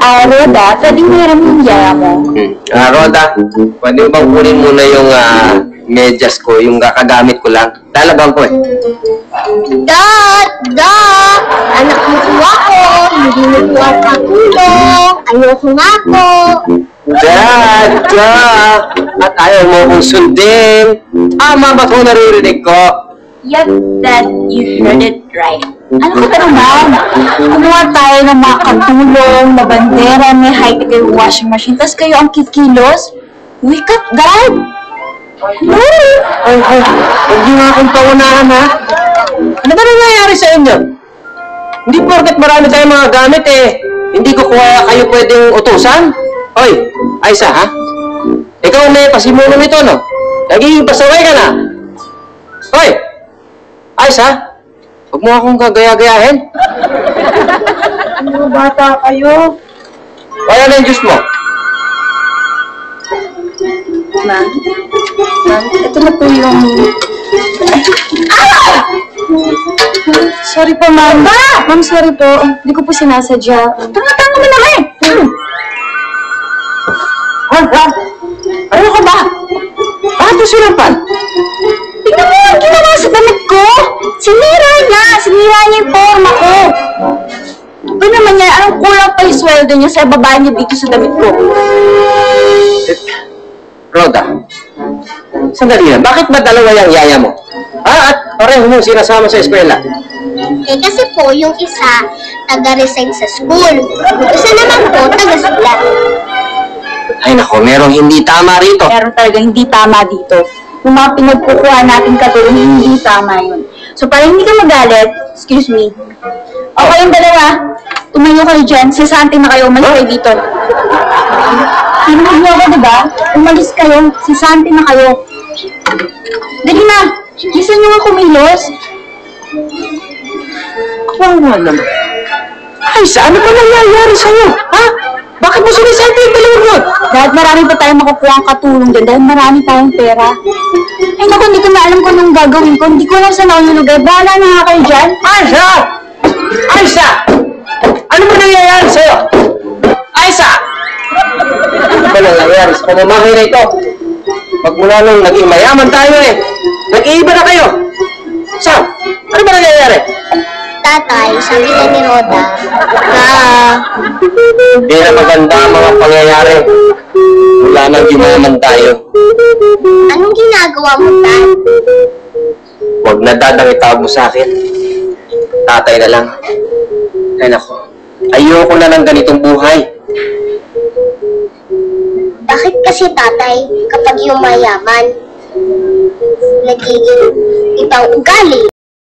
Roda, pwede mo hiram yung yaya mo. Roda, pwede mo bang kunin muna yung medyas ko, yung kakagamit ko lang. Lalabang ko eh. Dad! Dad! Anak mo po ako! Hindi mo po ako katulong! Ayoko nga po! Dad! At ayaw mo kong sundin. Tama ba kung naririnig ko? Yep, Dad, you heard it right. Ano ka ba naman? Kumuha tayo ng mga katulong, na bandera, may high-tech yung washing machine, tapos kayo ang kikilos? Wake up, Dad! Ay, huwag niyo nga akong paunahan, ha? Ano ba nangyayari sa inyo? Hindi porket marami tayong mga gamit, hindi ko kayo pwedeng utusan? Hoy, Aisa, ha? Ikaw may pasimuno nito, no? Nagiging pasaway ka na. Hoy! Aisa, huwag mo akong gagaya-gayahin. Ano bata kayo? Wala na yung juice mo. Ma'am, ito na po yung... Sorry po, ma'am. Ma'am, sorry po. Hindi ko po sinasadya. Tanga-tanga mo naman! Ano ka ba? Bakit mo sinampal? Tingnan mo ang ginawa sa damit ko! Sinira niya! Sinira niya yung forma ko! Ito naman niya, anong kulang pa yung sweldo niya sa baba niya dito sa damit ko? Roda, sandali na. Bakit ba dalawa yung yaya mo? At pareho mo sinasama sa eskwela? Kasi po, yung isa, taga-resign sa school. Yung isa naman po, taga-sulat. Ay nako, merong hindi tama rito. Meron talaga hindi tama dito. Yung mga pinagkukuha natin katulong, hindi tama yun. So, para hindi ka magalit, excuse me, okay yung dalawa, tumayo kayo dyan, sisante na kayo, umalis kayo dito. Hinuhod niyo ako, diba? Umalis kayo, sisante na kayo. Dali na, gisa niyo nga kumilos. Kawawa naman. Ay, ano ba nangyayari sa'yo? Ha? Bakit mo sinisente yung balon mo? Dahil marami pa tayong makukuha ang katulong dyan, dahil marami tayong pera. Ay naku, hindi ko na alam kung anong gagawin ko. Hindi ko alam saan ako yung lugar. Bahala na nga kayo dyan. Aisa! Aisa! Ano ba nangyayari sa'yo? Aisa! Ano ba nangyayari sa pamamahay na ito? Pagmula nung naging mayaman tayo nag-iiba na kayo. Sam, ano ba nangyayari? Tatay, sabi na ni Roda, Hindi na maganda ang mga pangyayari. Wala nang yumaman tayo. anong ginagawa mo, Dad? Huwag na dadang itawag mo sa akin. Tatay na lang. Ay nako, ayoko na ng ganitong buhay. Bakit kasi, Tatay, kapag yung mayaman, nagiging ibang ugali?